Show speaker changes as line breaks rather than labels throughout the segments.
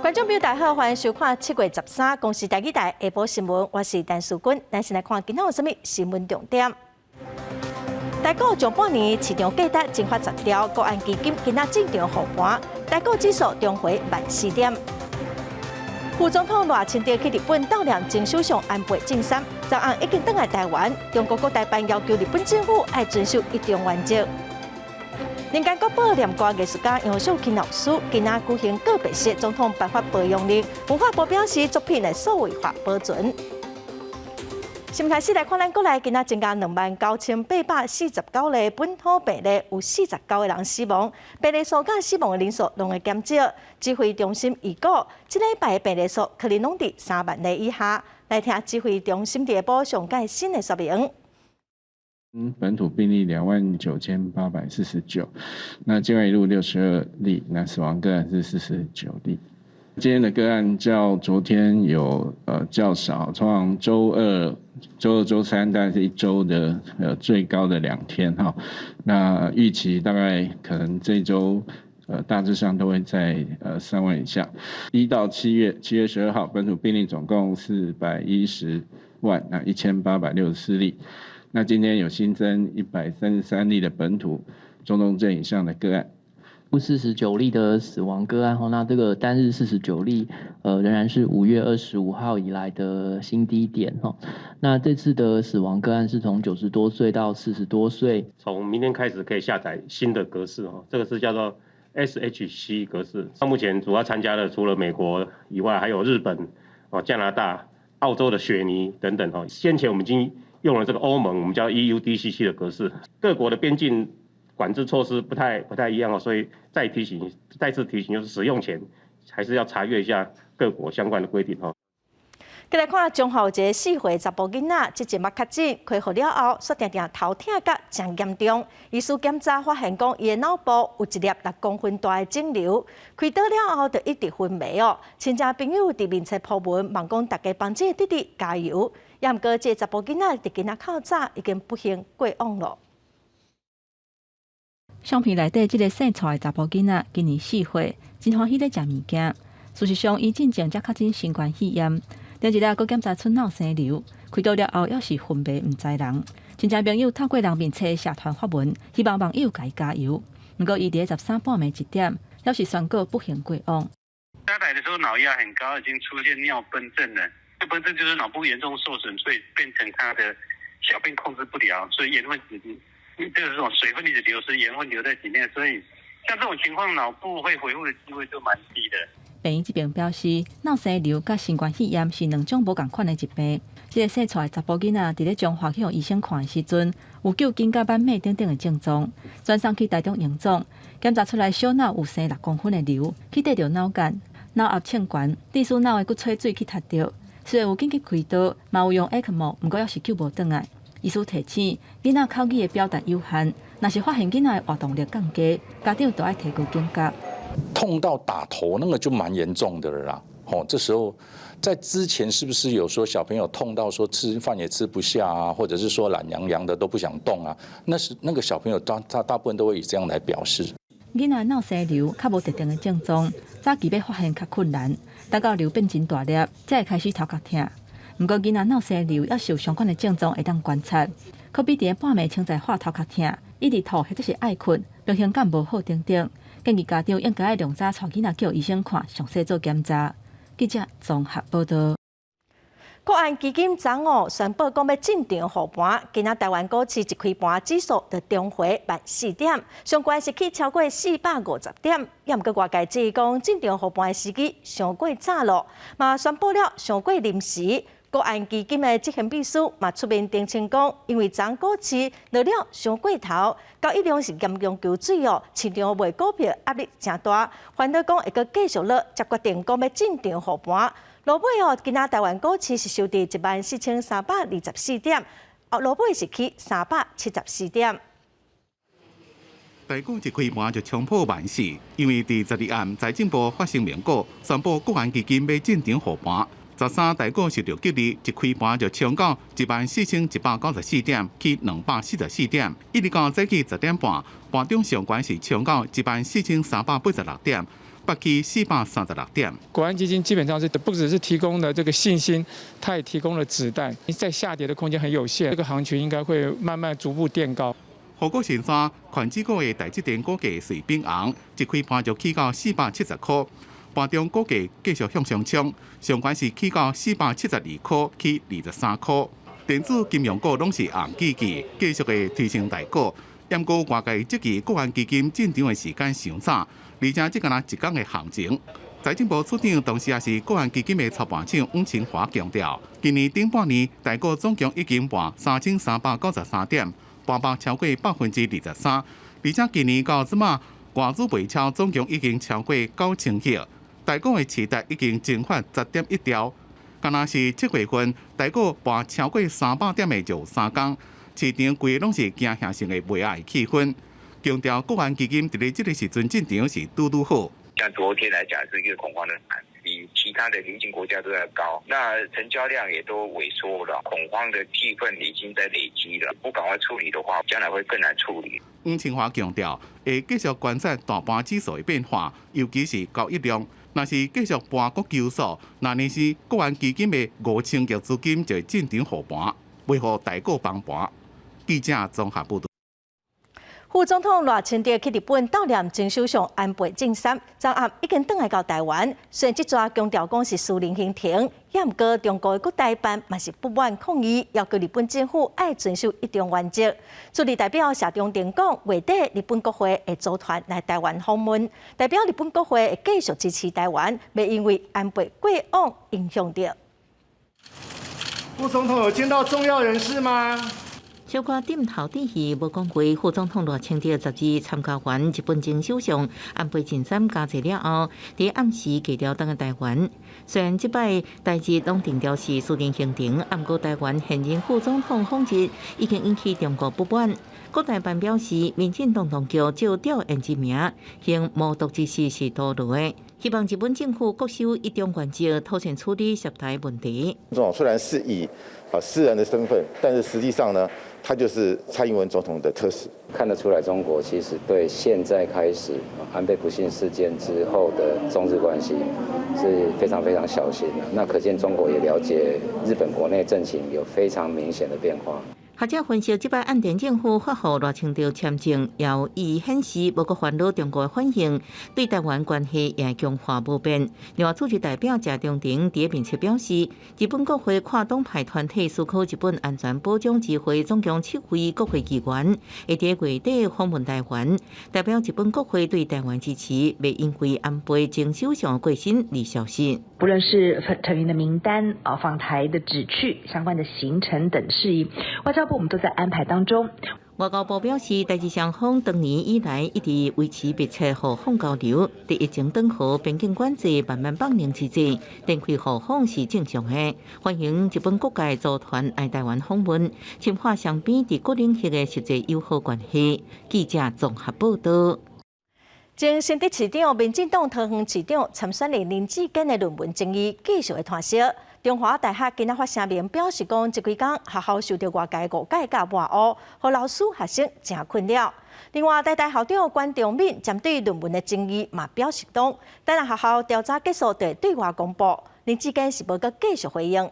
观众朋友大家好，欢迎收看7月13公视台语台下晡新闻，我是陈淑君。咱先来看今天有什么新闻重点。台股上半年市场价值蒸发10条，国安基金今仔正常护盘，台股指数重回14000点。副总统赖清德去日本悼念前首相安倍晋三，昨暗已经返来台湾。中国各台办要求日本政府要遵守一中原则。人间国宝念歌艺术家杨秀琴老师今仔举行告别式，总统颁发保养令，文化部表示作品的数位化保存。先开始来看咱国内今仔增加29849例本土病例，有49个人死亡，病例数甲死亡的人数拢会减少。指挥中心预估，这礼拜的病例数可能拢伫3万例以下。来听指挥中心下晡上届新的说明。
本土病例29849，那境外移入62例，那死亡个案是49例。今天的个案较昨天有较少，通常周二、周三大概是一周的最高的2天哈。那预期大概可能这周大致上都会在3万以下。1到7月12号本土病例总共410万，那1864例。那今天有新增133例的本土中重症以上的个案。
49例的死亡个案那这个单日49例，仍然是5月25号以来的新低点那这次的死亡个案是从90多岁到40多岁。
从明天开始可以下载新的格式这个是叫做 SHC 格式。目前主要参加的除了美国以外，还有日本、加拿大、澳洲的雪梨等等先前我们已经用了这个欧盟我们叫 EUDCC 的格式。各国的边境管制措施不太一样所以再次提醒，就是使用前还是要查阅一下各国相关的规定
再来看中华一个4岁查甫囡仔，即阵目确诊，开学了后，却常常头痛甲真严重。医师检查发现讲，伊的脑部有一粒6公分大的肿瘤，开刀了后就一直昏迷亲戚朋友伫面册铺文，望讲大家帮这个弟弟加油。也毋过，这查甫囡仔伫今仔较早已经不幸过往了。
相片内底即个生出的查甫囡仔今年4岁，真欢喜咧食物件。事实上，伊进前才确诊新冠肺炎，前一日佫检查出脑生瘤，开刀了后还是昏迷毋知人。亲戚朋友透过人面册社团发文，希望网友加加油。不过，伊伫13半暝1点，还是宣告不幸过往。
他来的时候脑压很高，已经出现尿崩症了。尿崩症就是脑部严重受损，所以变成他的小便控制不了，所以盐分就是这种水分一直流失，盐分留在体内，所以像这种情况，脑部会恢复的机会就蛮低的。
病院这边表示，脑生瘤甲新冠肺炎是2种无同款的疾病。这个生出来查甫囡仔伫咧中华去互医生看的时阵，有酒精甲眼尾等等的症状，转送去台中营总检查出来小脑有生6公分的瘤，去得着脑干、脑压欠悬，地属脑的骨髓水去踢着。虽然有紧急开刀，嘛有用 ECMO， 不过还是救无转来。医师提醒，囡仔口语的表达有限，若是发现囡仔的活动力降低，家长都要提高警觉。
痛到打头，那个就蛮严重的了啦。这时候在之前是不是有说小朋友痛到说吃饭也吃不下啊，或者是说懒洋洋的都不想动啊？那个小朋友他大部分都会以这样来表示。
囡仔脑生瘤较无特定的症状，早期要发现较困难，等到瘤变真大粒，才会开始头壳痛。不过，囡仔脑生瘤要是有相关的症状会当观察，可比伫半暝清早化头壳痛，一直吐或者是爱困，表现感无好等等，建议家长应该要量早带囡仔叫医生看，详细做检查。记者综合报道。
国安基金昨午宣布，讲要正常护盘。今仔台湾股市一开盘指数就重回14000点，上关是去超过450点。也毋过外界质疑讲正常护盘的时机上过早咯，嘛宣布了上过临时。国安基金的执行秘书嘛出面澄清讲，因为昨股市落了上过头，交易量是严重求水市场卖股票压力真大，反倒讲会阁继续落，才决定讲要正常护盘。落尾今仔台湾股市是收伫14324点，落尾是去374点。
台股一开盘就冲破14000，因为第12暗财政部发声明稿宣布国安基金要正常护盘。13台股受到激励，一开盘就冲到14194点，去244点，一直到早起10点半，盘中上悬是冲到14386点。北区436点。
国安基金基本上是不只是提供了这个信心，它也提供了子弹，在下跌的空间很有限，这个行情应该会慢慢逐步垫高。
富国神山全指股的台积电股价随变红，一开盘就起到470块，盘中股价继续向上冲，上悬是起到472块，起23块。电子金融股拢是红记记，继续的推升台股。不过外界这期国安基金进场的时间伤早，而且只敢一天的行情。财政部处长同时也是国安基金的操盘手吴清华强调，今年顶半年台股总共已经盘3393点。盘爆超过23%，而且今年到即马外资卖超总共已经超过9000亿，台股的期待已经蒸发10.1条。敢若是7月份台股盘超过300点的就3天，市场规拢是惊吓性的卖压气氛。强调国安基金伫这个时阵进场是拄好。
像昨天来讲是一个恐慌的盘，比其他的邻近国家都要高，那成交量也都萎缩了，恐慌的气氛已经在累积了，不赶快处理的话，将来会更难处理。
吴清华强调，会继续观察大盘指数的变化，尤其是交易量。若是继续盘国求速，那年是国安基金的5000亿资金就会进场护盘，维护台股崩盘。记者综合报道。
副总统赖清德去日本悼念前首相安倍晋三，昨暗已经返来到台湾。虽然这抓强调讲是私人行程，也毋过中国的各代办嘛是不满抗议，要求日本政府爱遵守一中原则。助理代表谢中廷讲，月底日本国会会组团来台湾访问，代表日本国会会继续支持台湾，袂因为安倍过往影响到。
副总统有见到重要人士吗？
小可点头致意，无讲话。副总统赖清德12参加完日本前首相安倍晋三加祭了后，伫暗时计调登台湾。虽然即摆代志拢定调是私人行程，不过台湾现任副总统访日已经引起中国不满。各代办表示，民进党当局照调研之名，行无独之事是多余的。希望日本政府恪守一中原则，妥善处理涉台问题。总统
虽然是以私人的身份，但是实际上呢，他就是蔡英文总统的特使。
看得出来，中国其实对现在开始安倍不幸事件之后的中日关系是非常非常小心的。那可见中国也了解日本国内政情有非常明显的变化。
学者分析，即摆按电政府发予赖清德签证，也有意显示无阁烦恼中国的反应，对台湾关系也强化无变。另外，主席代表谢中廷伫面前表示，日本国会跨党派团体思考日本安全保障机会，总共7位国会议员会伫月底访问台湾，代表日本国会对台湾支持，袂因为安倍前首相的过身而消失。
不论是成员的名单、访台的旨趣、相关的行程等事宜，外交部我们都在安排当中。
外交部表示，代志双方多年以来一直维持密切互访交流，在疫情等候边境管制慢慢放凉之际，展开互访是正常的。欢迎日本各界组团来台湾访问，深化双边在各领域的实际友好关系。记者综合报道。
前新竹市长、民进党桃园市长参选人林志坚的论文争议继续的传烧。中华大学今仔发声明表示，讲这几天学校受到外界误解甲抹黑，互老师学生真困扰。另外，台大校长关仲敏针对论文的争议嘛表示讲，等下学校调查结束就对外公布。林志坚是无阁继续回应。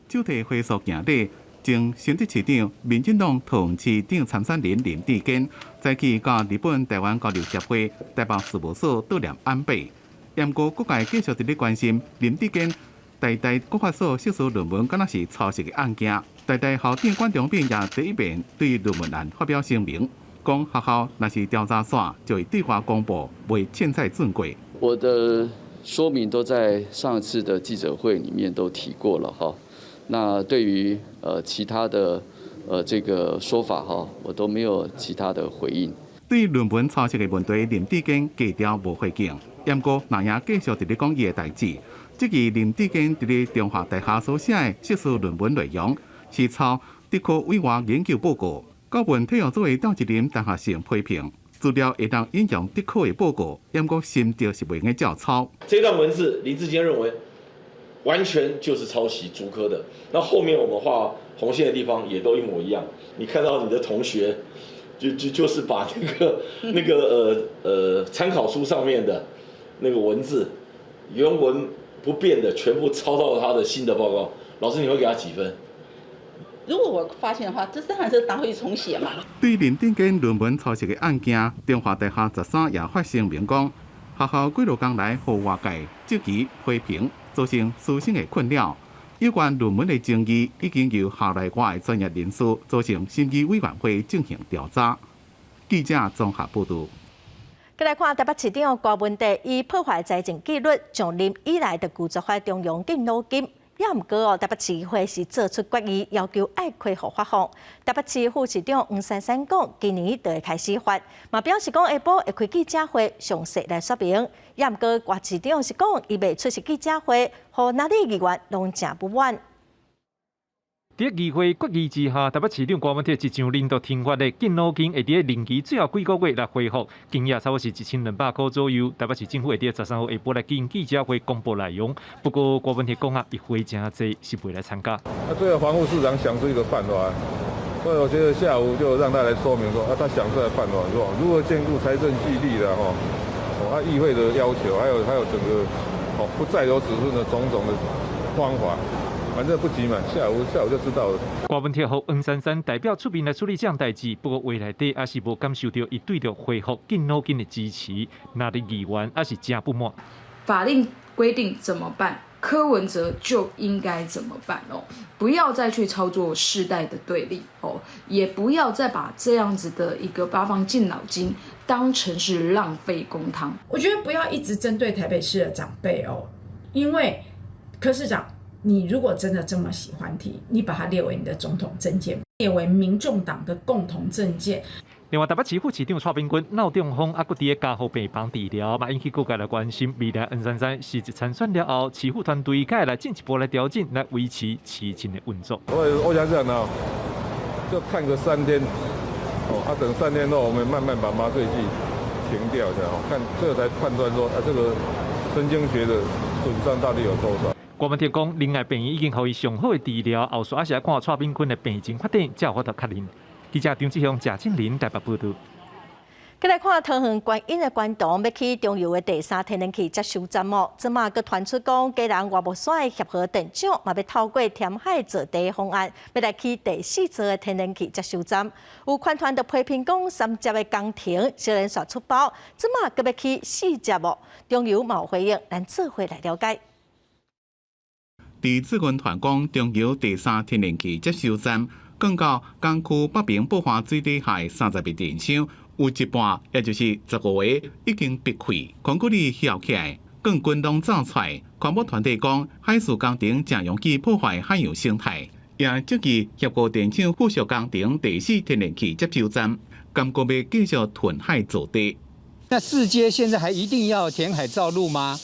就地回溯行礼。前新竹市长、民进党桃园市长参选人林志坚，早起到日本台湾交流协会台北事务所悼念安倍。不过，各界继续伫咧关心林志坚台大国法所硕士论文敢若是抄袭的案件。台大校长关仲敏也第一遍对论文案发表声明，讲学校若是调查线，就会对外公布，袂凊彩准过。
我的说明都在上次的记者会里面都提过了哈。那对于其他的这个说法哈，我都没有其他的回应。
对论文抄袭的问题，林志坚低调无回应。不过，那也继续伫咧讲伊的代志。这个林志坚伫咧中华大学所写的硕士论文内容，是抄德国委外研究报告，高文体用作为当一人大学性批评。资料会当引用德国的报告，不过心得是袂用照抄。
这段文字，林志坚认为完全就是抄袭竹科的。那后面我们画红线的地方也都一模一样。你看到你的同学就是把那个参考书上面的那个文字原文不变的全部抄到他的新的报告。老师，你会给他几分？
如果我发现的话，这当然是拿回去重写嘛。
对林顶间论文抄袭的案件，中华大学13也发声明讲，学校几多天来互外界积极批评，造成师生的困扰。有关论文的争议已经由校内外的专业人士组成审议委员会进行调查。记者综合报道。
再来看台北市长郭文德以破坏财政纪律，从任以来的拒绝发中央敬老金。也毋过台北市议会是做出决议，要求爱开放发放。台北市副市长黄珊珊讲，今年就会开始发，嘛表示讲下晡会开记者会，详细来说明。也毋过郭市长是讲，伊未出席记者会，和哪里议员拢正不满。
伫议会决议之下，台北市长郭文德一上年度停发的敬老金会伫任期最后几个月来恢复，金额差不多是1200块左右。台北市政府会伫13号下晡来进行记者会公布内容。不过郭文德讲伊会真侪是未来参加。
最后防务市长想出一个办法，所以我觉得下午就让他来说明说，他想出来的办法是吧？如何兼顾财政纪律的议会的要求，还有整个不再有指示的种种的方法。反正不急嘛，下午就知道了。
郭文德和黄珊珊代表出面来处理这样代志，不过话内底也是无感受到伊对着恢复敬老金的支持，那里议员也是真不满。
法令规定怎么办？柯文哲就应该怎么办哦？不要再去操作世代的对立哦，也不要再把这样子的一个发放敬老金当成是浪费公帑。
我觉得不要一直针对台北市的长辈哦，因为柯市长。你如果真的这么喜欢提，你把它列为你的总统政见，列为民众党的共同政见。
另外，台北市副市长蔡炳君闹中风，还佫伫家护病房治疗，嘛引起各界来关心。未来黄珊珊是参选了后，市府团队该来进一步来调整，来维持市情的运作。
我想讲呢，就看个3天，等3天后，我们慢慢把麻醉剂停掉一下，看这才判断说，这个神经学的损伤到底有多少。
郭文德讲，另外病院已经予伊上好的治疗，后续还是要看蔡炳坤的病情发展，才有法度确认。记者张志雄、贾静玲台北报道。
再来看桃园观音的关洞要去中油的第3天然气接收站哦，即马佮传出讲，家人外木山的协和店长嘛要透过填海造地方案，要来去第4座的天然气接收站。有款团就批评讲，3节的工程小人刷出包，即马佮要去4节哦。中油冇回应，咱做伙来了解。
伫资源团讲，中油第3天然气接收站降到港区北平宝华水底下30个电箱，有一半，也就是10个月已经闭气，concrete里翘起来，更滚动走出来。环保团体讲，海事工程正容易破坏海洋生态，也积极协助电厂附属工程第4天然气接收站，感觉要继续填海造地。
那4阶现在还一定要填海造陆吗？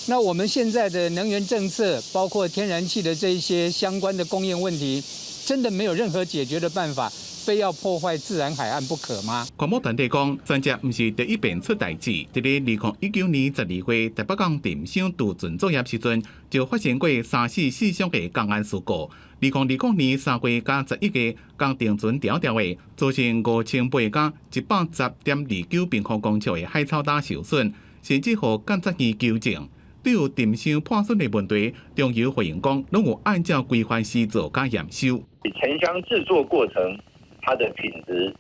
那我们现在的能源政策，包括天然气的这一些相关的供应问题，真的没有任何解决的办法，非要破坏自然海岸不可吗？
环保团体讲，三者不是第一遍出代志。伫咧2019年12月，台北港电厂渡船作业时阵，就发生过3死4伤的工安事故。2020年3月加11个工电船条条的，造成58架110.29平方公尺的海草搭受损，甚至互监察院纠正。对于电箱破损的问题，中油回应讲，拢有按照规范施做加验收。
沉箱制作过程，它的品质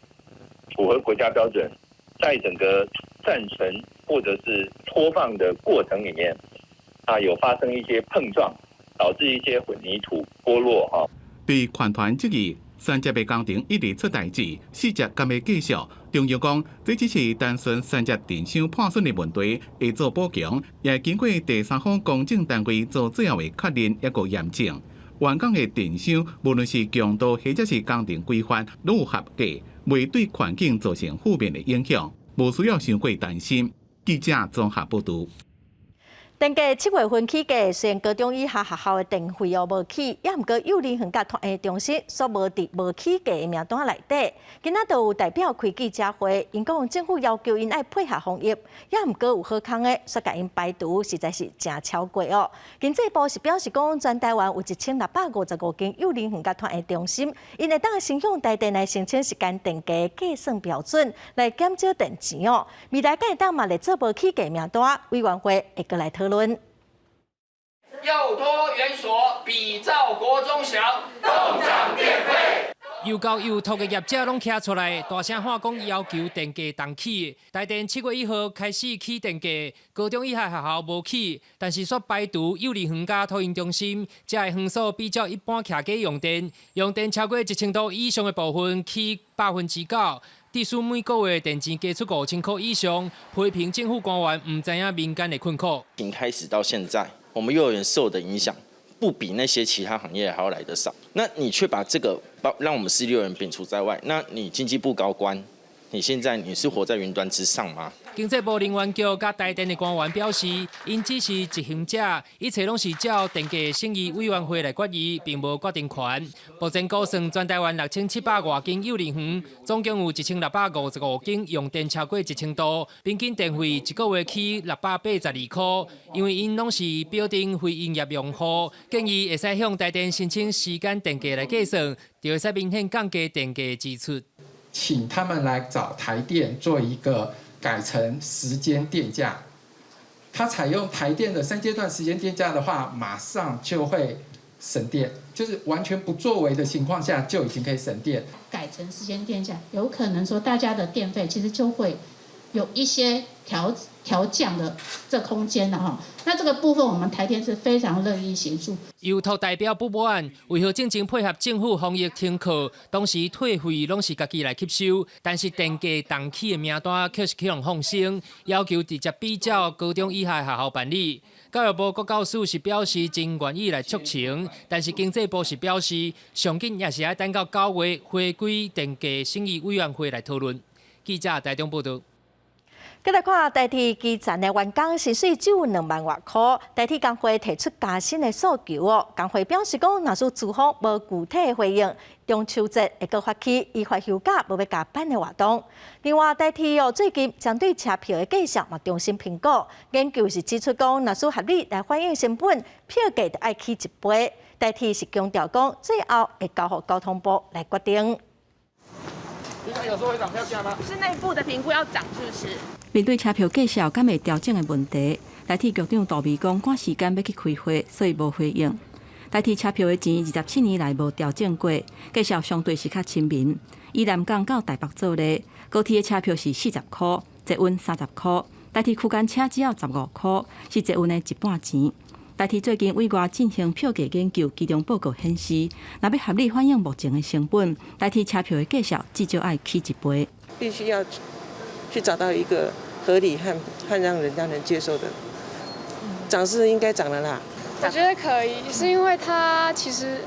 符合国家标准，在整个战成或者是拖放的过程里面，有发生一些碰撞，导致一些混凝土剥落哈。
对款团质疑，3节的工程一直出代志，4节敢要继续。中油讲，这只是单纯3节电箱破损的问题，会做补强，也经过第3方公证单位做最后的确认，一个验证。原港的电箱，无论是强度或者是工程规范，拢有合格，未对环境造成负面的影响，无需要伤过担心。记者综合报道。
登记7月份起价，虽然高中以下学校的电费无起，也毋过幼儿园甲团中心所无伫无起价的名单内底。今仔就有代表开记者会，因讲政府要求因爱配合防疫，也毋过有好康的，说甲因排除实在是真超过哦。经济部是表示讲，全台湾有1655间幼儿园甲团中心，因会当先向台电来申请时间定价计算标准来减少电钱哦。未来敢会当嘛来做无起价名单，委员会会过来讨论。
幼托园所比照国中小，动涨电费。幼教幼托的业者拢站出来，大声喊讲要求电价同起。台电7月1号开始起电价，高中以下学校无起，但是却排除幼儿园甲托婴中心，才会园所比较一般客家用电，用电超过1000度以上的部分起9%。地属每个月电钱加出5000块以上，批评政府官员唔知影民间的困苦。
从开始到现在，我们幼儿园受的影响不比那些其他行业还要来得少。那你却把这个让我们私立幼儿园摒除在外，那你经济部高官，你现在你是活在云端之上吗？
经济部能源局甲台电的官员表示，因只是执行者，一切拢是照电价审议委员会来决议，并无决定权。目前估算全台湾6700多间幼儿园，总共有1655间用电超过1000度，平均电费一个月起682块。因为因拢是标定非营业用户，建议会使向台电申请时间电价来计算，就会使明显降低电价支出。
请他们来找台电做一个改成时间电价，它采用台电的3阶段时间电价的话，马上就会省电，就是完全不作为的情况下就已经可以省电。
改成时间电价，有可能说大家的电费其实就会有一些调降的这空间了哈。那这个部分我们台电是非常乐意协助。
幼托代表不满，为何正经配合政府防疫停课，当时退费拢是家己来吸收，但是电价同起的名单却是去人放生，要求直接比照高中以下学校办理。教育部国教署是表示真愿意来促成，但是经济部是表示上紧也是要等到9月回归电价审议委员会来讨论。记者台中报道。
再来看台铁基站的员工薪水只有2万多块，台铁工会提出加薪的诉求哦。工会表示讲，若是资方无具体回应，中秋节会阁发起依法休假无要加班的活动。另外，台铁最近针对车票的计价嘛重新评估，研究是指出讲，若是合理来反映成本，票价就要起1倍。台铁是强调讲，最后会交予交通部来决定。
你想有时候会涨票价吗？是内部的评估要涨，是不是？
面对车票计价敢会调整的问题，台铁局长杜美讲赶时间要去开会，所以无回应。台铁车票的钱27年来无调整过，计价相对是较亲民。以南港到台北做例，高铁的车票是40块，捷运30块，台铁区间车只要15块，是捷运的一半钱。台铁最近委外进行票价研究，其中报告显示，若要合理反映目前的成本，台铁车票的计价至少要起1倍。
必须要去找到一个合理和让人家能接受的涨是应该涨了啦。
我觉得可以，是因为它其实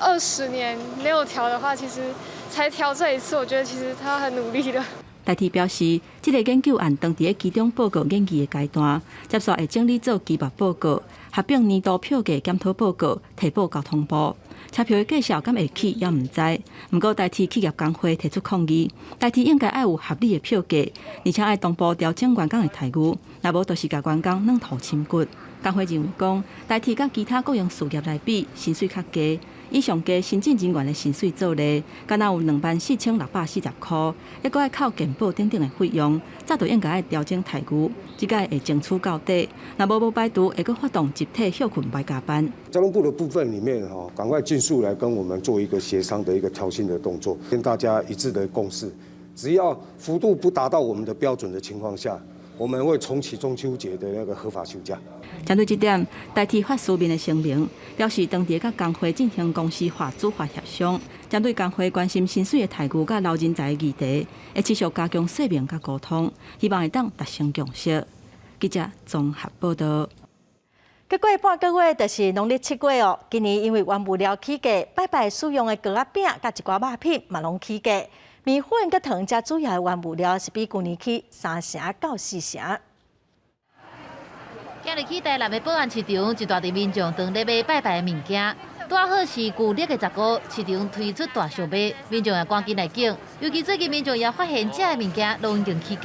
20年没有调的话，其实才调这一次，我觉得其实他很努力了。
台铁表示，这个研究案当伫其中报告研究的阶段，接续会整理做期末报告，合并年度票价检讨报告，提报交通部。车票的计价敢会起也唔知，不过台铁企业工会提出抗议，台铁应该要有合理的票价，而且要同步调整员工的待遇，若无就是甲员工软土深骨。工会认为讲，台铁甲其他各样事业来比，薪水较低。以上加新进人员的薪水做例，敢若有24640块，还阁要扣健保等等的费用，早就应该要调整待遇，这个会争取到底。若无排除，会阁发动集体休困白加班。
交通部的部分里面赶快尽速来跟我们做一个协商的一个调薪的动作，跟大家一致的共识。只要幅度不达到我们的标准的情况下，我们会重启中秋节的那个合法休假。
针对这点，台铁发书面的声明，表示当地甲工会进行公司化主化协商，针对工会关心薪水的待遇甲劳人才的议题，会持续加强说明甲沟通，希望会当达成共识。记者综合报道。
再过半个月就是农历7月哦，今年因为原物料起价，拜拜使用的糕仔饼甲一寡肉品嘛拢起价。米粉佮糖这主要的原物料是比去年起3成到4成。
今日去台南的保安市场，一大堆民众当咧买拜拜的物件。拄好是旧历的15，市场推出大小卖，民众也赶紧来竞。尤其最近民众也发现这的物件拢已经起价。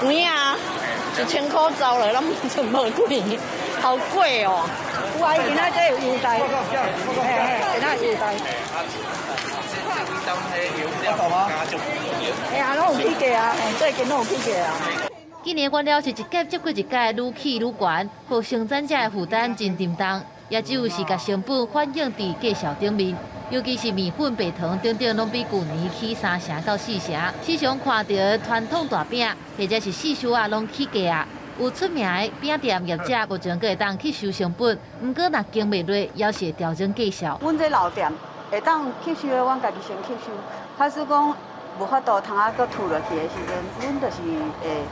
贵啊，1000块走了，咱怎么贵？好贵哦！有啊，今仔这有优待，今仔有优待。哎呀，拢有起价啊，最近拢有起价啊。
今年原料是一届接过一届，愈起愈悬，互生产者的负担真沉重。也只有是甲成本反映伫价销顶面，尤其是面粉、白糖等等，拢比去年起3成到4成。市场看到传统大饼或者是四小啊，拢起价啊。有出名的饼店业者目前阁会当去收成本，毋过若经袂落，也是会调整价销。
阮这老店会当吸收的，阮家己先吸收。假使讲无法度通啊，搁吐落去的时阵，阮就是会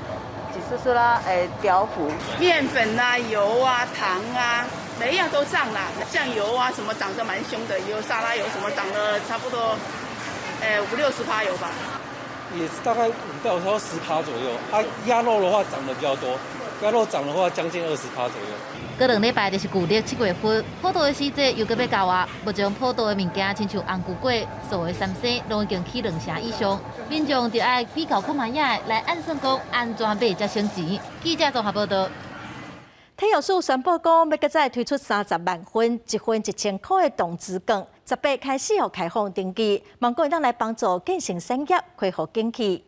一丝丝啦，调幅。
面粉啊、油啊、糖啊，每一样都涨啦。酱油啊，什么涨得蛮凶的，有沙拉油什么涨了差不多，50-60%有吧。
也是大概5到10%左右。啊，鸭肉的话涨得比较多，鸭肉涨的话将近20%左右。
过2礼拜就是旧历7月份，普渡的时节又搁要到啊。目前普渡的物件，亲像红菇粿、所谓三鲜，拢已经起2成以上。民众就爱比较看买呀，来按算讲安怎买才省钱。记者综合报道。
体育署宣布讲，要搁再推出30万份，1份1000块的动资券，18开始予开放登记，望讲会当来帮助建成产业恢复景气。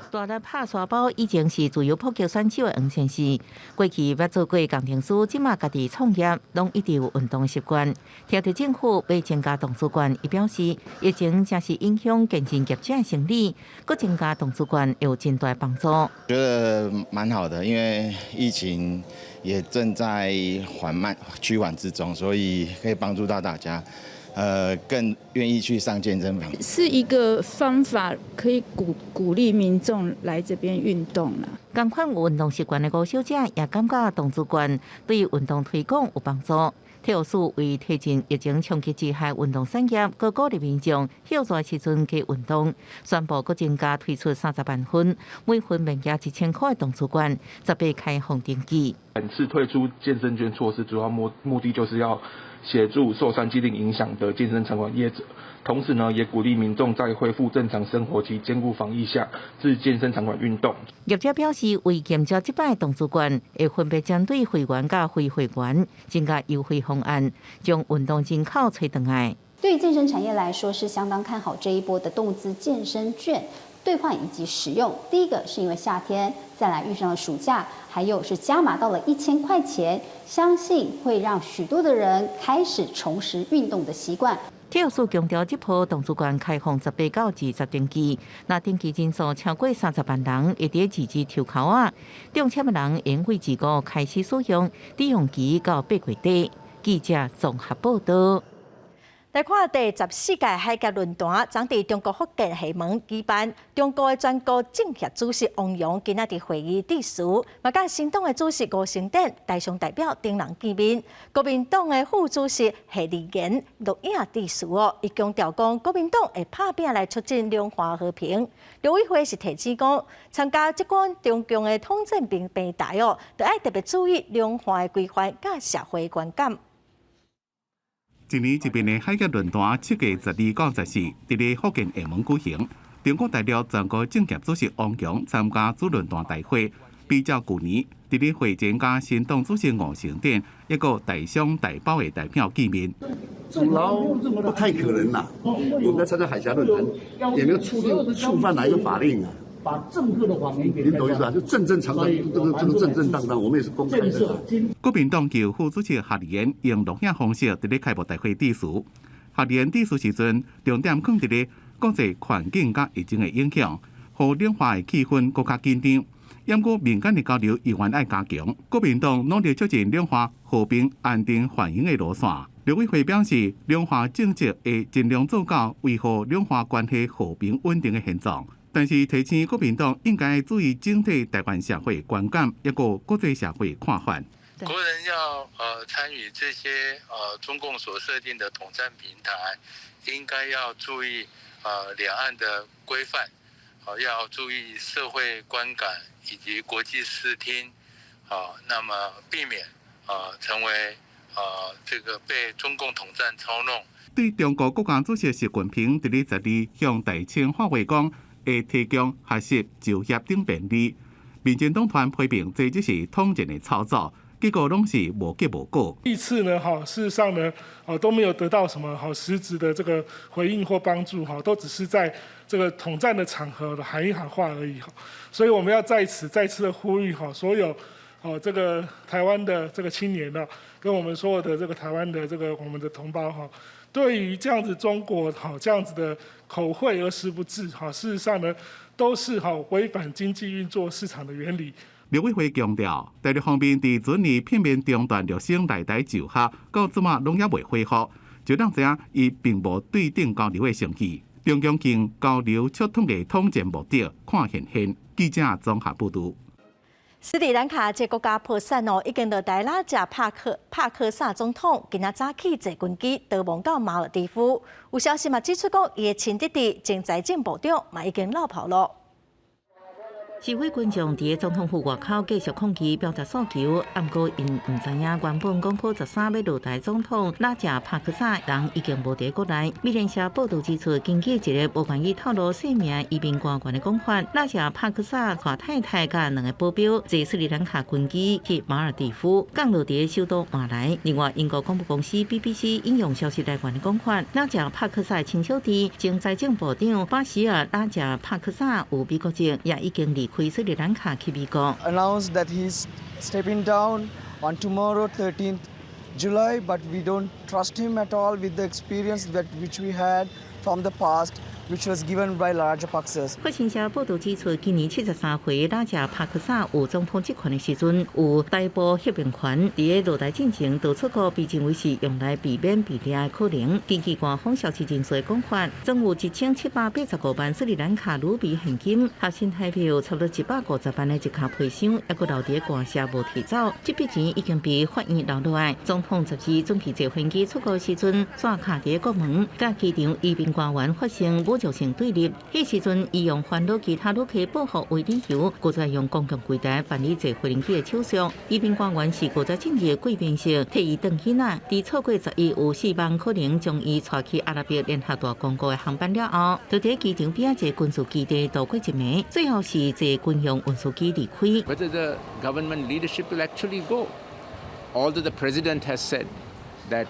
大力拍沙包以前是自由扑克选手的黄先生，过去捌做过工程师，即马家己创业，拢一直有运动习惯。听到政府要增加动资券，伊表示疫情正是影响健身业者的生理，佮增加动资券有真大帮助。
觉得蛮好的，因为疫情也正在趋缓之中，所以可以帮助到大家。更愿意去上健身房，
是一个方法，可以鼓励民众来这边运动啦。
同款有运动习惯的高小姐也感觉动资券对运动推广有帮助。体育署为推进疫情冲击之下运动产业，佮鼓励民众休闲时阵去运动，宣布佮增加推出30万份，每份面额1000块动资券，18开放登记。
本次推出健身券措施，主要目的就是要协助受三季令影响的健身场馆业者，同时呢，也鼓励民众在恢复正常生活及兼顾防疫下，至健身场馆运动。
业者表示，为减少这摆动资券，会分别针对会员甲非会员增加优惠方案，将运动人口吹回来。
对于健身产业来说，是相当看好这一波的动资健身券兑换以及使用。第一个是因为夏天，再来遇上了暑假，还有是加码到了1000块钱，相信会让许多的人开始重拾运动的习惯。
体育署强调，这波动资券开放18到20登记，那登记人数超过30万人，会伫自治抽口啊，中签的人延会期5开始使用，抵用期到8月底。记者综合报道。来看第14届海峡论坛，将伫中国福建厦门举办。中国的全国政协主席王勇今仔伫会议致辞，嘛甲新党的主席吴成典、台商代表等人见面。国民党的副主席谢立言录影致辞伊强调讲，国民党会拍拼来促进两岸和平。刘伟辉是提醒讲，参加这款中共的统战平台就要特别注意两岸的规范甲社会观感。
今年这边的海峡论坛7月12到14，伫咧福建厦门举行。中国代表全国政协主席王勇参加主论坛大会，比较去年伫咧会前甲新党主席吴成典一个台商台胞的代表见面。
阻挠不太可能啦，我们在参加海峡论坛，也没有触犯哪一个法令啊。把政客的谎言给你懂意思啊？就正常当，这个正当，我们也是公开的。
国民党由副主席夏立言用录影方式伫咧开幕大会致辞。夏立言致辞时阵，重点放伫咧国际环境甲疫情的影响，互两岸的气氛更加紧张。因过民间的交流依然爱加强，国民党努力促进两岸和平、安定、繁荣的路线。刘伟辉表示，两岸政绩会尽量做到维护两岸关系和平稳定的现状。但是提醒国民党应该注意整体台湾社会观感，一个国际社会看法。
国人要参与这些中共所设定的统战平台，应该要注意两岸的规范要注意社会观感以及国际视听，那么避免成为这个被中共统战操弄。
对中国国家主席习近平伫咧12向大清发话讲，会提供学习、就业等便利。民进党团批评这只是统战的操作，结果拢是无结无果。
历次呢，事实上呢，都没有得到什么实质的这个回应或帮助，都只是在这个统战的场合喊一喊话而已。所以我们要再次的呼吁所有这个台湾的这个青年呢，跟我们所有的这个台湾的这个我们的同胞对于这样子中国这样子的口惠而实不至事实上呢，都是违反经济运作市场的原理。
陆委会强调，大陆方面伫准你片面中断陆生来台就学，到即马拢也未恢复，就让知影伊并无对等交流的诚意。中央经交流促统计统战目的看现现。记者综合报道。
斯里兰卡这国家破产已经落台拉贾帕克萨总统今仔早起坐军机逃亡到马尔地夫。有消息嘛指出讲，伊的亲弟弟前财政部长嘛已经落跑了。
示威群众伫总统府外口继续抗议，表达诉求。不过因唔知影原本公布13要落台总统拉贾帕克萨人已经无伫国内。美联社报道指出，根据一个无愿意透露姓名移民官员的讲法，拉贾帕克萨带太太甲2个保镖坐斯里兰卡军机去马尔地夫，降落伫首都马来。另外，英国广播公司 BBC 引用消息来源的讲法，拉贾帕克萨亲小弟前财政部长巴希尔拉贾帕克萨有美国籍，也已经离开斯里兰卡去美国。
Announced that he's stepping down on tomorrow, 13th July, but we don't trust him at all with the experience which we had from the past, which was given by Rajapaksa.
法新社报道指出，今年73岁拉贾帕克萨有总统职权的时阵，有逮捕协平权，伫个落台进程到出国，被认为是用来避免被抓的可能。根据官方消息人士讲法，总有1785万斯里兰卡卢比现金，合新台币差不多150万的一卡皮箱，还佫留伫官舍无提走。这笔钱已经被法院留落来。总统12准备坐飞机出国时阵，刷卡伫国门，甲机场移民官员发生侮辱性对立。迄时阵，伊用烦恼其他旅客报复为理由，搁再用公共柜台办理坐飞机的手续。移民官员是搁再进入贵宾室，替伊登起仔。伫错过11有4万可能将伊带去阿拉伯联合大公国的航班了后，就伫机场边仔一个军事基地度过一暝，最后是坐军用运输机离开。
Whether the government leadership will actually go, although the president has said that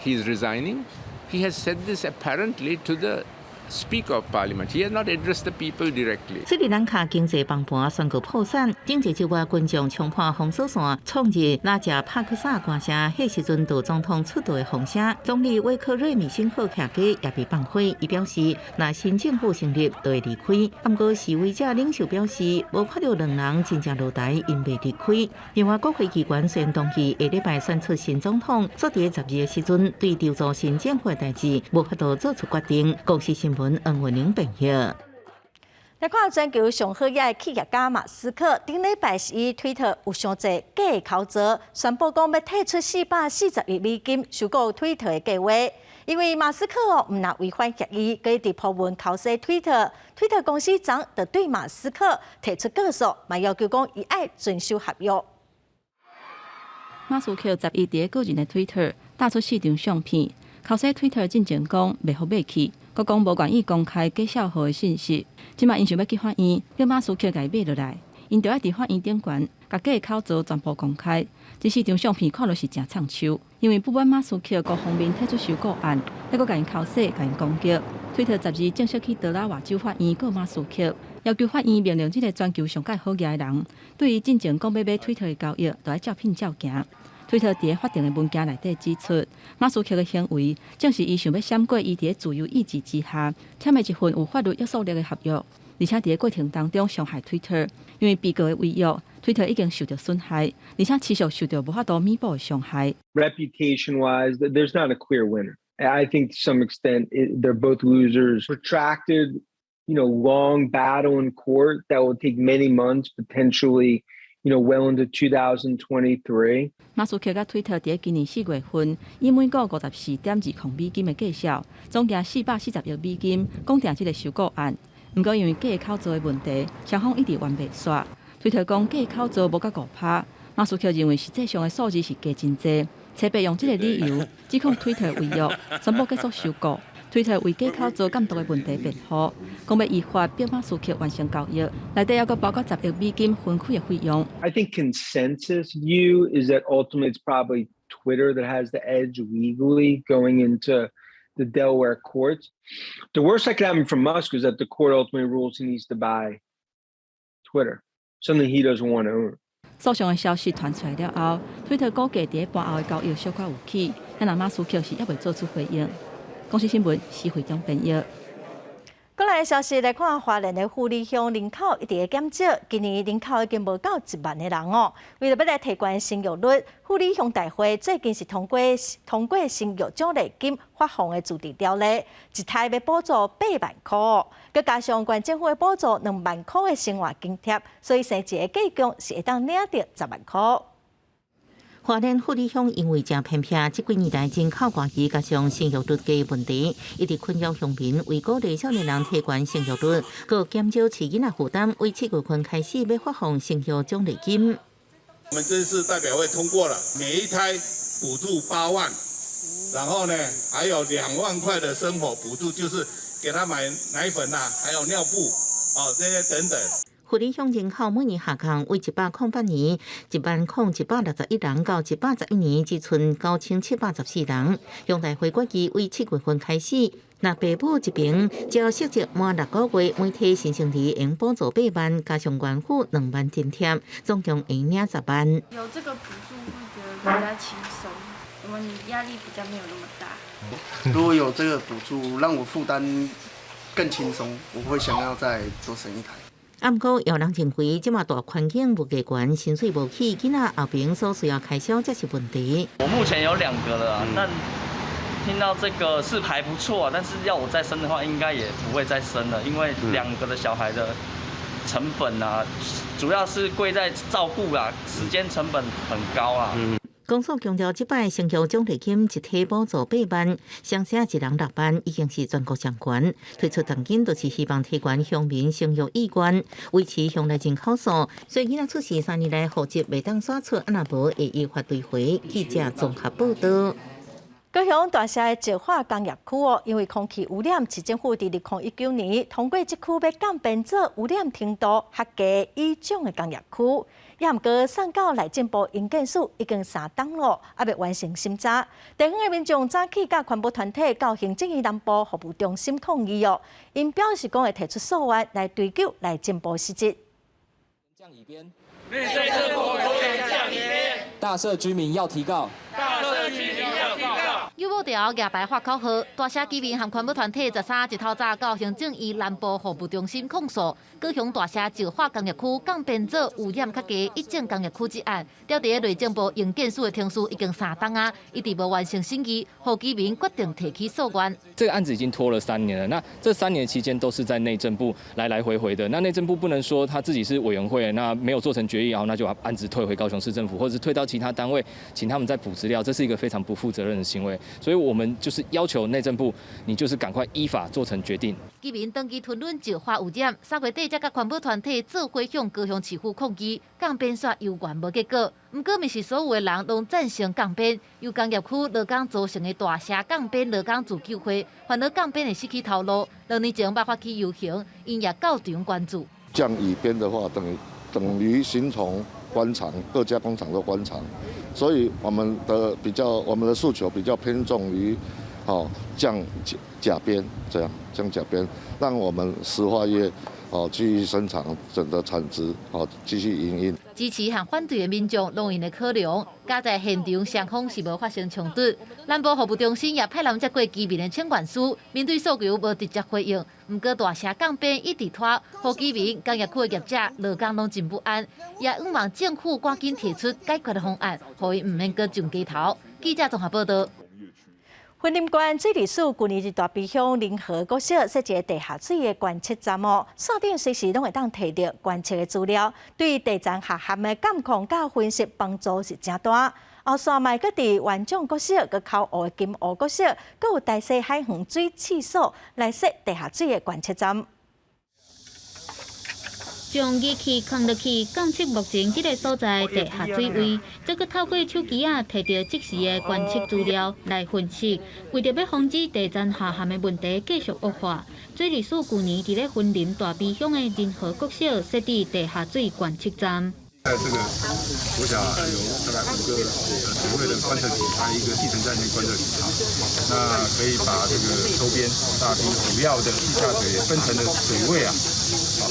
he is resigning, he has said this apparently to the Speaker of Parliament. He has not addressed the people directly.
斯里兰卡经济崩盘，宣告破产。经济周外群众冲破封锁线，创日拉贾帕克萨官舍。迄时阵，杜总统出道的风声，总理威克瑞米辛赫客家也被放火。伊表示，若新政府成立，就会离开。不过示威者领袖表示，无看到2人真正落台，因未离开。另外，国会机关虽然当期下礼拜选出新总统，所伫12的时阵，对调查新政府的代志，无法度做出决定。公司新闻恩文玲朋友。
来看全球上好野的企业家马斯克，顶礼拜伊推特有上侪假的口罩，宣布讲要退出440亿美金收购推特的计划。因为马斯克唔但违反协议，佮一直破文敲死推特公司长就对马斯克提出告诉，嘛要求讲伊爱遵守合约。
马斯克11日个人的推特打出市场相片，敲死推特进前讲袂好买去。佮讲无愿意公开假账号的信息，即马因想要去法院，叫马斯克甲伊买落来，因就要伫法院顶悬，甲假的口罩全部公开。这市场相片看落是真畅手，因为不管马斯克各方面提出收购案，还佮甲因敲死、甲因攻击。推特12正式去德拉瓦州法院告马斯克，要求法院命令这个全球上界好野的人，对于进前讲要买推特的交易，都要照聘照行。推特伫法定的文件内底指出，马斯克的行为正是伊想要闪过伊伫自由意志之下签的一份有法律约束力的合约，而且伫过程当中伤害推特，因为被告的违约，推特已经受到损害，而且持续受到无法度弥补的伤害。
Reputation-wise, there's not a clear winner. I think to some extent they're both losers. Protracted, long battle in court that will take many months, potentially.well into 2023.
马斯克甲推特伫今年4月份，以每股54.2美金的计数，总价440亿美金，讲定这个收购案。不过因为假口罩的问题，消防一直完袂煞。推特讲假口罩无甲误拍，马斯克认为实际上的数字是加真济，特别用这个理由指控推特违约，宣布结束收购。推特为假口罩监督的问题辩护，讲要依法逼马斯克完成交易，内底还佫包括10亿美金分开的费用。
I think consensus view is that ultimately it's probably Twitter that has the edge legally going into the Delaware courts. The worst that could happen for Musk is that the court ultimately rules he needs to buy Twitter, something he doesn't want to own.
诉讼的消息传出来了后，推特估计伫盘后的交易小可有起，但那马斯克是还未做出回应。公司新闻是会中编译。
过来的消息来看，花莲的富里乡人口一直在减少，今年人口已经无到1万的人哦。为了要来提高生育率，富里乡大会最近是通过生育奖励金发放的主题条例，一台要补助8万块，佮加上县政府的补助2万块的生活津贴，所以生一个计共是会当领到10万块。
花莲富里乡因为正偏僻，这几年来人口外移加上生育率低的问题，一直困扰乡民。为鼓励少年人提高生育率，佮减少饲囡仔负担，为7月份开始要发放生育奖励金。
我们这次代表会通过了，每一胎补助8万，然后呢还有2万块的生活补助，就是给他买奶粉啊，还有尿布这些等等。
富里乡人口每年下降为108年，10161人到111年只剩9714人。乡大会决议为7月份开始，若爸母一边照实际满6个月，每体新生儿应补助8万，加上原付2万津贴，总共应领10万。
有这个补助会觉得比较轻松，我们压力比较没有那么大。
如果有这个补助，让我负担更轻松，我会想要再多生一台。
不过，有人认为，这么大环境无价悬，薪水无起，囡仔后边所需要开销才是问题。
我目前有2个了啊，但听到这个是还不错啊，但是要我再生的话，应该也不会再生了，因为2个的小孩的成本啊，主要是贵在照顾啊，时间成本很高啊。
公所强调，这摆生育奖励金一体补助8万，上下一人6万，已经是全国上悬。推出重点就是希望提高乡民生育意愿，维持乡内人口数。所以囡仔出世3年来户籍未当刷出，啊若无会依法追回。记者综合报道。
高雄大社的石化工业区因为空气污染，市政府伫2019年通过这区要降变做污染程度合格以上的工业区。也毋过送到内政部营建署已经3档了，还未完成审查。地方的民众早起甲环保团体到行政院南部服务中心抗议因表示讲会提出诉愿来追究内政部失职。
降一边，面对政府有点降一边，大社居民要提告。
优保条夜排发口号，大社居民和环保团体13日头早到行政院南部服务中心控诉，高雄大社石化工业区降变做污染较低一种工业区一案，调伫内政部营建署的庭书已经3档啊，一直无完成审议，让居民决定提起诉愿。
这个案子已经拖了3年了，那这3年期间都是在内政部来回的，那内政部不能说他自己是委员会，那没有做成决议，然后那就把案子退回高雄市政府，或者是退到其他单位，请他们再补资料，这是一个非常不负责任的行为，所以我们就是要求内政部，你就是赶快依法做成决定。
居民登记吞论石化污染，3月底才甲环保团体做伙向高雄市府抗议，降边煞犹原无结果。不过，毋是所有的人拢赞成降边，由工业区劳工组成的大社降边劳工自救会，烦恼降边会失去头路。2年前爆发起游行，因也到场关注。
降乙边的话，等于形同关厂，各家工厂都关厂，所以我们的诉求比较偏重于，降甲边这样，降甲边，让我们石化业继续生产整个产值，继续营运。
支持和反对的民众拢因的考量，加在现场双方是无发生冲突。南部服务中心也派人接过居民的请愿书，面对诉求无直接回应。不过大社降边一直拖，让居民、工业区的业者、劳工拢真不安，也希望政府赶紧提出解决的方案，让因唔免搁上街头。记者综合报道。
云林县水利署去年伫大鼻乡林河国小设一个地下水的观测站线顶随时拢会当摕到观测的资料，对地层下陷的监控甲分析帮助是真大。后山卖搁伫元长国小、搁靠湖的金湖国小，搁有大细海防水厕所来设地下水的观测站。
将仪器放落去监测目前这个所在地下水位，再搁透过手机摕到即时的观测资料来分析。为着要防止地层下陷的问题继续恶化，水利署去年伫咧云林大鼻乡的仁和国小设置地下水观测站。
在这个国小有大概5个水位的观测器，还有一个地层在内观测器那可以把这个周边大堤主要的地下水分层的水位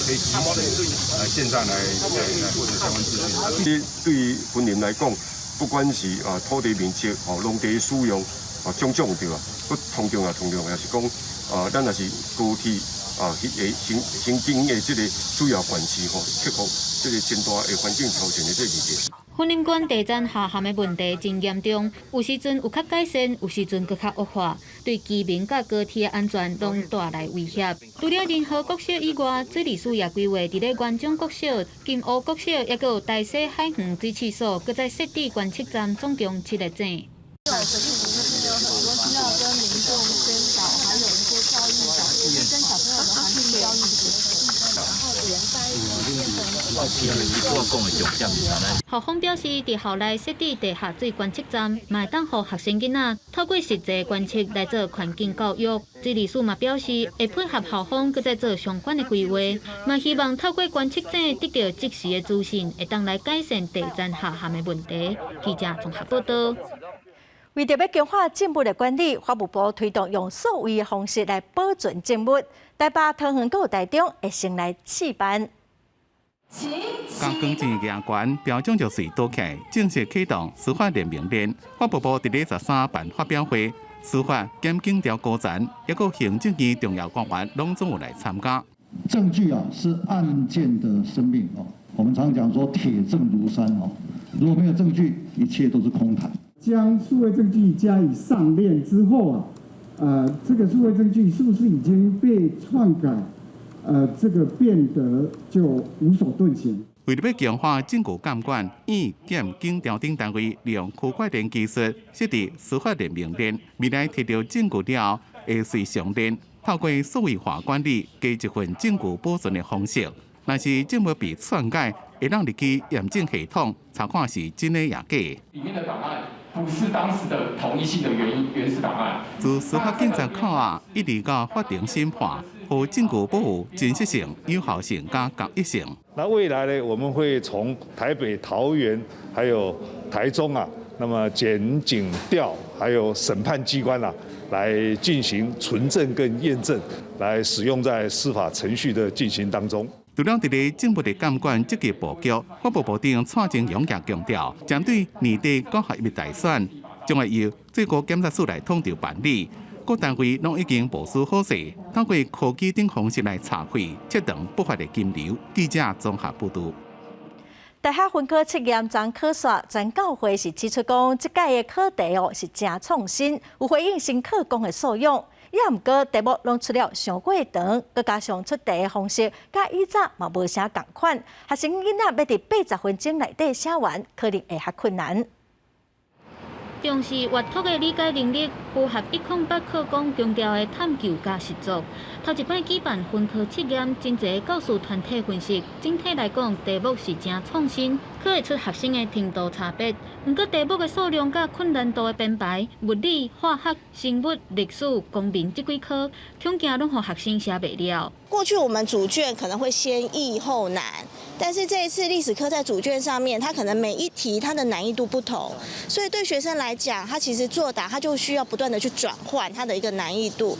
可以及时线上来获得相关资讯。
对于云林来讲，不管是土地面积、农地使用种种对啊，不同重要是讲咱若是高铁行经的这个主要关系克服这个真大的环境造成的这问题。
云林县地层下陷的问题真严重，有时阵有较改善，有时阵搁较恶化，对居民甲高铁的安全拢带来威胁。除了仁和国小以外，水利署也规划伫咧元长国小、金湖国小，也有大溪海园水试所，搁在设置观测站，总共7个站。 校方表示，伫校内设置地下水观测站，嘛当互学生囡仔透过实际观测来做环境教育。水利署嘛表示，会配合校方，搁再做相关的规划，嘛希望透过观测站得到即时的资讯，会当来改善地层下陷的问题。记者综合报道。
为着要强化建物的管理，法务部推动用数位的方式来保存建物。台北桃园有台中会先来试办。
刚更正验权标准就随倒起，正式启动司法联名链。法务部伫咧13办发表会，司法、检警调高层，也有行政院重要官员拢总有来参加。
证据是案件的生命我们常讲说铁证如山如果没有证据，一切都是空谈。
将数位证据加以上链之后这个数位证据是不是已经被篡改？这个变得就无所遁形。
为了要强化证据监管，院、检、警调等单位利用区块链技术设置司法联名链，未来摕到证据了，会随上链，透过数位化管理，加一份证据保存的方式。若是证物被篡改，会让入去验证系统查看是真的也假。
里面的档案不是当时的统一性的原始档案。
自司法警察口一直到法庭审判，和证据保护真实性、有效性加合一性。
那未来呢，我们会从台北、桃园还有台中那么检警调还有审判机关来进行存证跟验证，来使用在司法程序的进行当中。
除了伫咧政府的监管积极布局，法务部长蔡正勇也强调，针对年底高学历大选，将会由最高检察署来统筹办理。各单位拢已经部署好势，透过科技等方式来查费，切断不法的金流。记者综合报道。
大学分科测验张考刷专教会是指出讲，这届的考题是真创新，有回应新课纲的素养。也毋过题目拢出了上过长，佮加上出题的方式，甲以前嘛无啥共款。学生囡仔要伫80分钟内底写完，可能会较困难。
重视阅读的理解能力，符合108课纲强调的探究加实作。头一摆举办分科测验，真侪教师团体分析，整体来讲题目是真创新，看会出学生的程度差别。毋过题目的数量甲困难度的编排，物理、化学、生物、历史、公民这几科，恐惊拢互学生写袂了。
过去我们主卷可能会先易后难，但是这一次历史科在主卷上面，它可能每一题它的难易度不同，所以对学生来讲，他其实作答他就需要不断的去转换它的一个难易度。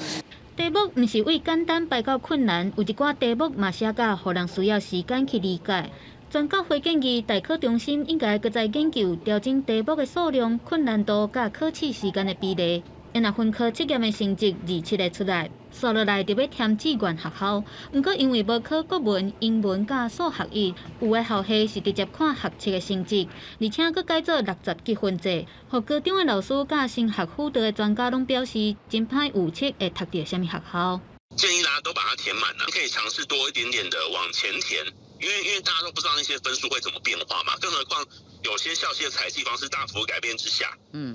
题目毋是为简单排到困难，有一寡题目嘛写甲，互人需要时间去理解。专教会建议大考中心应该搁再研究调整题目的数量、困难度甲考试时间的比例。因若分科测验的成绩27个出来，刷落来就要填志愿学校。毋过因为无考国文、英文甲数学1，有的校系是直接看学测的成绩，而且佫改做60积分制。互高中的老师甲升学辅导的专家拢表示，真歹预测会读到什么学校。
建议大家都把它填满可以尝试多一点点的往前填，因为大家都不知道那些分数会怎么变化嘛，更何况有些校系的采集方式大幅改变之下，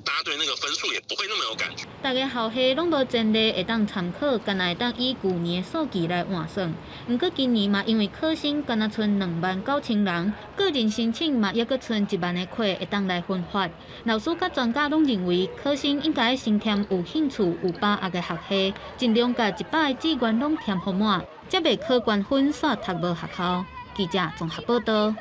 大家对那个分数也不会那么有感觉。
大家校系拢无前例会当参考，敢若会当以旧年的数据来换算。不过今年嘛，因为考生敢若剩29000人，个人申请嘛，还阁剩1万个课会当来分发。老师甲专家拢认为，考生应该先填有兴趣、有把握的学系，尽量甲100个志愿拢填好满，才袂考高分煞读无学校。记者综合报道。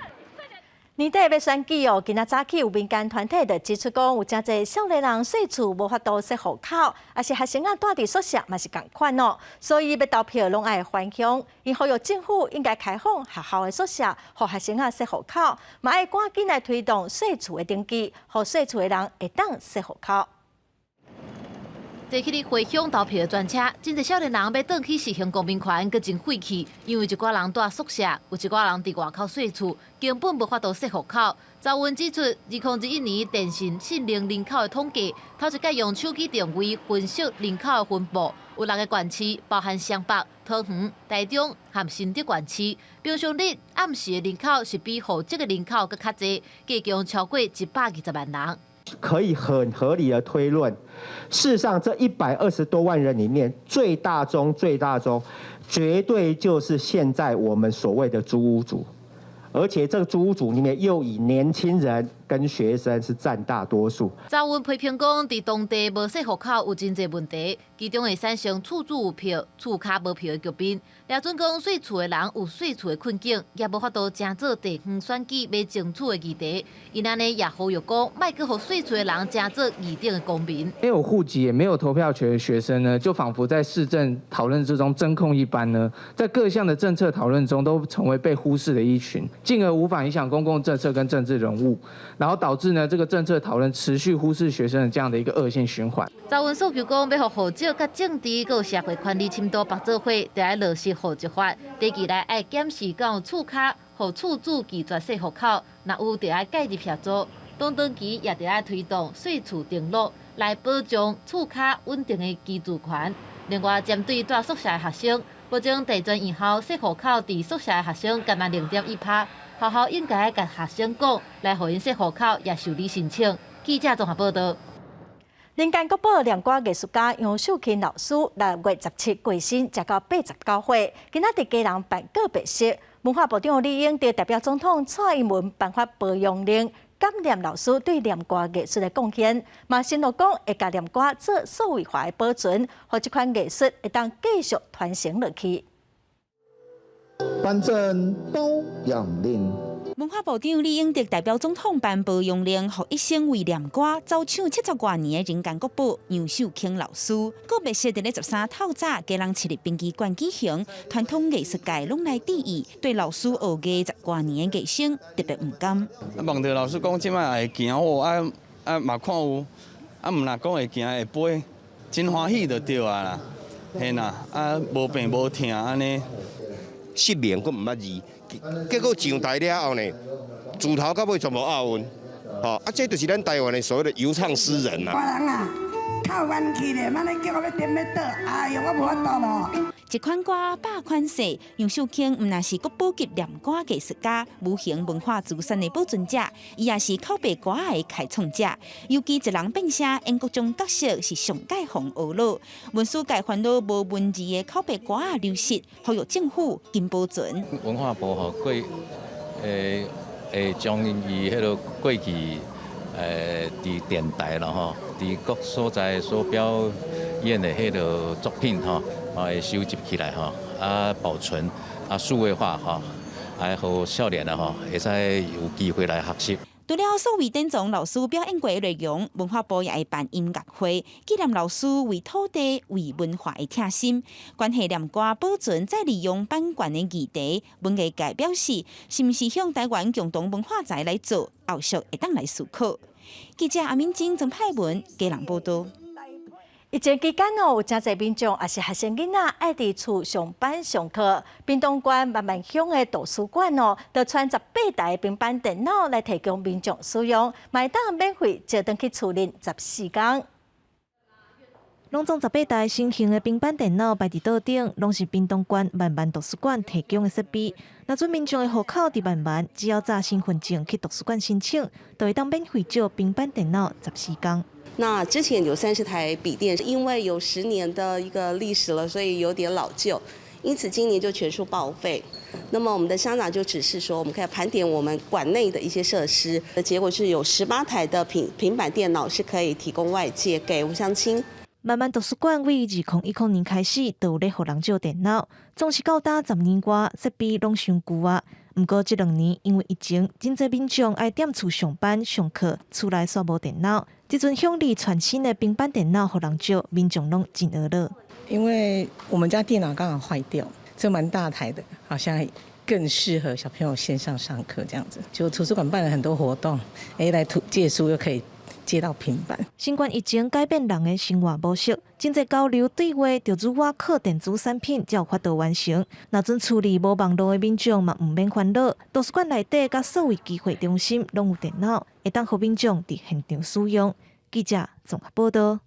年底要选举哦，今仔早起有民间团体就指出讲，有真侪少年人细厝无法度设户口，也是学生仔住伫宿舍嘛是共款哦，所以要投票拢爱返乡。因呼吁政府应该开放学校的宿舍，互学生仔设户口，嘛爱赶紧来推动细厝的登记，互细厝的人会当设户口。
坐起哩回乡投票的专车，真侪少年人要转去实行公民权，阁真晦气。因为一寡人住宿舍，有一寡人伫外口睡厝，根本无法度设户口。赵文指出，2021年电信适龄人口的统计，头一届用手机定位分析人口的分布，有6个县市，包含双北、桃园、台中和新竹县市，平均日暗时的人口是比户籍的人口阁较侪，计共超过120万人。
可以很合理的推论，事实上这120多万人里面，最大宗，绝对就是现在我们所谓的租屋族，而且这个租屋族里面又以年轻人跟学生是占大多数。
赵文批评讲，伫当地无设户口有真侪问题，其中会产生厝主有票、厝卡无票的局面。廖准讲，细厝的人有细厝的困境，也无法度正做地方选举买争取的议题。因安尼也呼吁讲，莫阁互细厝的人正做议定的公民。
没有户籍也没有投票权的学生呢，就仿佛在市政讨论之中真空一般呢，在各项的政策讨论中都成为被忽视的一群，进而无法影响公共政策跟政治人物，然后导致呢这个政策讨论持续忽视学生的这样的一个恶性循环。
赵文诉求讲，要互户籍、甲政治、佮社会权利深度白做伙，就要落实户籍法。第二来爱检视敢有厝卡，互厝主拒绝设户口，若有就要介入协助。长期也就要推动细厝登录，来保障厝卡稳定的居住权。另外，针对住宿舍的学生，保证地转以后设户口伫宿舍的学生干嘛0.1%，学校应该甲学生讲，来互因设户口也受理申请。记者综合报道。
人间国宝念歌艺术家杨秀琴老师6月17过身，食到89岁。今仔伫家人办告别式，文化部长李英就代表总统蔡英文颁发褒扬令，感念老师对念歌艺术的贡献。嘛承诺讲会甲念歌做数位化的保存，互这款艺术会当继续传承落去。
颁证褒扬令。
文化部长李英德代表总统颁褒扬令，予一生为念歌走唱70多年的人间国宝杨秀卿老师。告别式伫咧13透早，家人设立殡仪馆举行，传统艺术界拢来致意，对老师学艺10多年的艺生特别唔甘。
望着老师讲，即摆会行好，嘛看有，毋若讲会行会飞，真欢喜就对啊啦，嘿啦，无病无痛安尼。
失眠佫毋捌字，结果上台了后呢，自头到尾全部押韵，这就是咱台湾的所谓的游唱诗人啦。
别人啊，靠运气咧，安尼叫我要点要倒，哎呦，我无法度咯。
一款歌百款式，杨秀卿唔但是国宝级念歌艺术家、无形文化资产的保存者，伊也是口碑歌的开创者。尤其一人变声，因各种角色是上界红学老。文书界烦恼无文字的口碑歌流失，呼吁政府紧保存。
文化部过将伊迄个过去伫电台啦吼，伫各所在所表演的迄个作品吼。会收集起来吼，保存数位化吼，互少年吼会使有机会来学习。
除了数位典藏老师表演过的内容，文化部也会办音乐会，纪念老师为土地、为文化的贴心。关系念歌保存再利用版权的议题，文艺界表示，是毋是向台湾共同文化财来做，后续会当来思考。记者阿敏晶曾派文家人报道。
疫情期间有真侪民众也是学生囡仔爱伫厝上班上课。屏东县万万乡的图书馆就传18台平板电脑来提供民众使用，买当免费借回去厝里14天。拢总18台新型的平板电脑摆伫桌顶，拢是屏东县万万图书馆提供的设备。若准民众的户口伫万万，只要查身份证去图书馆申请，就会当免费借平板电脑14天。
那之前有30台笔电，因为有10年的一个历史了，所以有点老旧，因此今年就全数报废。那么我们的乡长就指示说，我们可以盘点我们馆内的一些设施，结果是有18台的平板电脑是可以提供外借给吴乡亲。
万万图书馆为2010年开始，就有咧互人借电脑，总是到打10年外，设备拢伤旧啊。不过这2年因为疫情，真侪民众爱踮厝上班、上课，厝内煞无电脑。这阵向你全新的平板电脑互人借，民众拢真愕乐。
因为我们家电脑刚好坏掉，这蛮大台的，好像更适合小朋友线上上课这样子。就图书馆办了很多活动，来借书又可以借到平板。
新冠疫情改变人的生活模式，真侪交流对话就如我靠电子产品才有法度完成。若准处理无网络的民众嘛，唔免烦恼。图书馆内底甲所有机会中心拢有电脑，会当互民众伫现场使用。记者综合报道。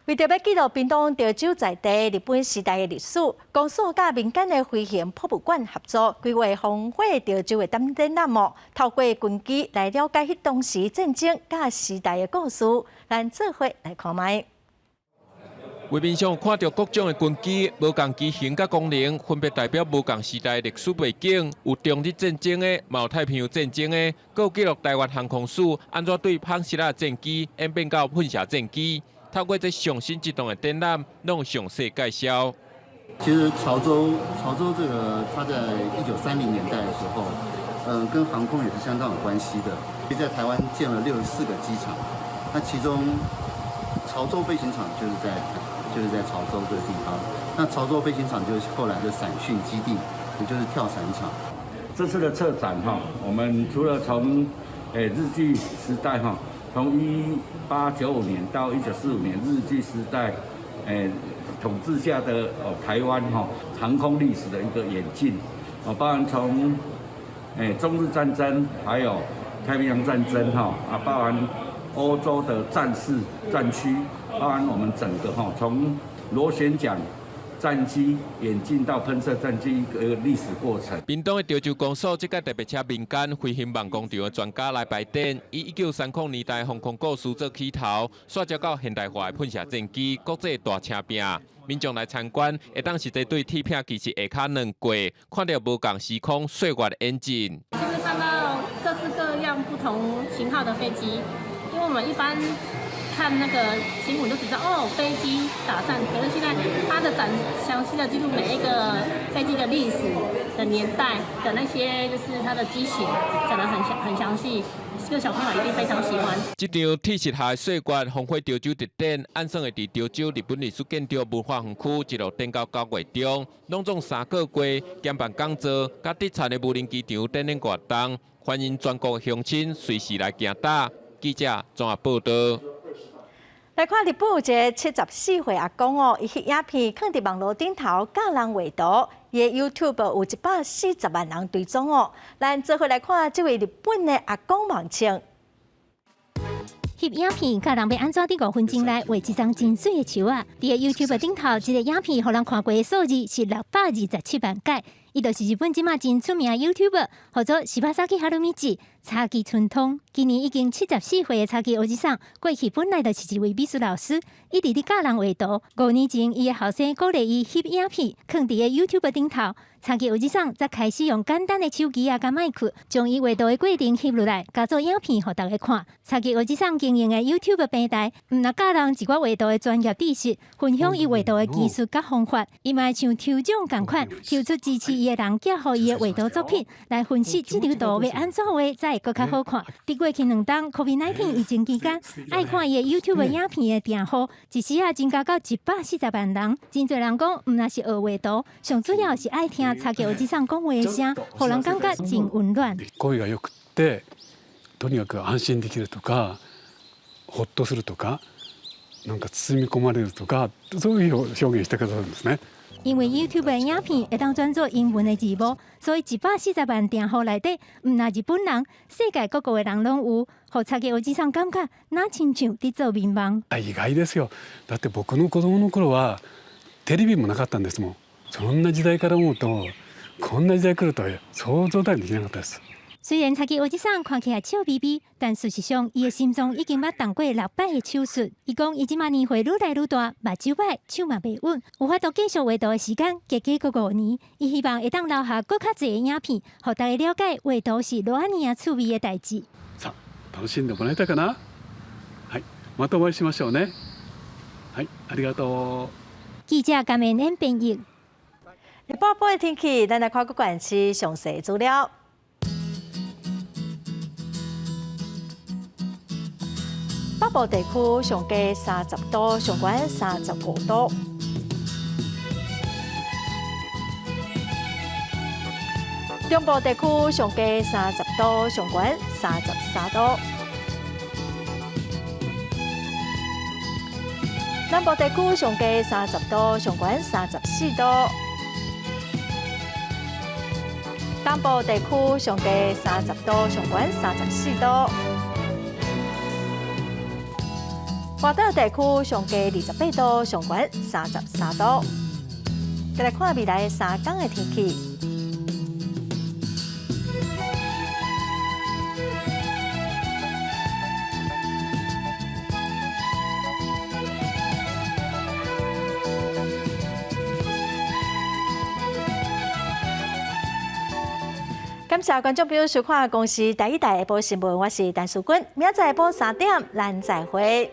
为着要记录屏东潮州在地日本时代的历史，公所甲民间的飞行博物馆合作，规划烽火潮州的展览幕，透过军机来了解迄当时战争甲时代的故事。咱做伙来看卖。
画面上看到各种的军机，无共机型甲功能，分别代表无共时代的历史背景。有中日战争的，嘛有太平洋战争的，阁有记录台湾航空史安怎对胖实啊战机演变到喷射战机。透过这上新一档的展览，拢详细介绍。
其实潮州这个，它在1930年代的时候，跟航空也是相当有关系的。在台湾建了64个机场，那其中潮州飞行场就是在潮州这个地方。那潮州飞行场就是后来的散训基地，也就是跳伞场。
这次的策展我们除了从日据时代从1895年到1945年日据时代，统治下的台湾航空历史的一个演进，包含从中日战争，还有太平洋战争包含欧洲的战事战区，包含我们整个从螺旋桨战机演进到喷射战机一个历史过程。
屏东的潮州公所这届特别请民间飞行梦工厂的专家来摆展，以1930年代航空故事做起头，刷接到现代化的喷射战机、国际大车饼。民众来参观，会当实际对铁片机器下骹软过，看到无共时空岁月的演进。
就是看到各式各样不同型号的飞机，因为我们一般看那个新闻都知道飞机打仗，可是现在它的详细的记录每一个飞机的历史的年代的那些，就是它的机型讲得很详细，这个小朋友一定非常喜欢。
这场铁石下的岁月烽火潮州特展，按算会伫潮州日本历史建筑文化园区一路展到9月中，拢总3个月兼办讲座，甲地产的无人机场展览活动，欢迎全国乡亲随时来行打。记者综合报道。
来看日本有一个74岁阿公伊翕影片放伫网络顶头，教人画图。伊的 YouTube 有140万人追踪咱做伙来看这位日本的阿公梦情。
翕影片，教人要安怎伫5分钟内画一张真水的树啊！伫个 YouTube 顶头，这个影片互人看过的数字是627万解。伊就是日本即马真出名的 YouTuber， 叫做柴崎春通。柴崎春通今年已经74岁的柴崎おじさん，过去本来就是一位美术老师，一直伫教人画图。5年前，伊的后生鼓励伊翕影片，放伫个 YouTube 顶头。柴崎おじさん则开始用简单的手机甲麦克，将伊画图的过程翕落来，加做影片互大家看。柴崎おじさん经营的 YouTube 平台，毋但教人一寡画图的专业知识，分享伊画图的技术甲方法，伊嘛像抽奖共款，抽出支持伊的人寄予伊的画图作品，来分析这张图要安怎画才会更较好看。伫过去2档 COVID-19 疫情期间，爱看伊的 YouTube 影片的订户，一时增加到140万人。真侪人讲，毋但是学画图，上主要是爱听柴崎おじさん講話的聲，互人感覺真溫暖。
声が良くて、とにかく安心できるとか、ほっとするとか、なんか包み込まれるとか、そういう表現した方なんですね。
因为 YouTube 的影片会当转做英文的字幕，所以140万订户内底，唔那日本人，世界各国的人拢有。互查嘅おじさん感觉，那亲像伫做民望。
意外ですよ。だって僕の子供の頃はテレビもなかったんですもん。そんな時代から思うと、こんな時代来るとは想像だにできなかったです。
虽然查嘅おじさん看起来笑眯眯，但事实上，伊的心脏已经捌动过6摆的手术。伊讲，伊即马年岁愈来愈大，目睭歹，手嘛袂稳，有法度继续画图的时间，加加过5年。伊希望会当留下更较侪的影片，互大家了解画图是偌尔啊趣味的代志。
さあ、楽しんでもらえたかな？はい、またお会いしましょうね。はい、ありがとう。
记者甘面演编译。
日报报的天气，咱来看各县市详细资料。北部地区上低30度，上悬35度；中部地区上低30度，上悬33度；南部地区上低30度，上悬34度；东部地区上低30度，上悬34度。华岛地区上低28度，上悬33度。再来看未来3天的天气。感谢观众朋友收看《公视第一台下晡新闻》，我是陈淑君。明仔载下晡3点，咱再会。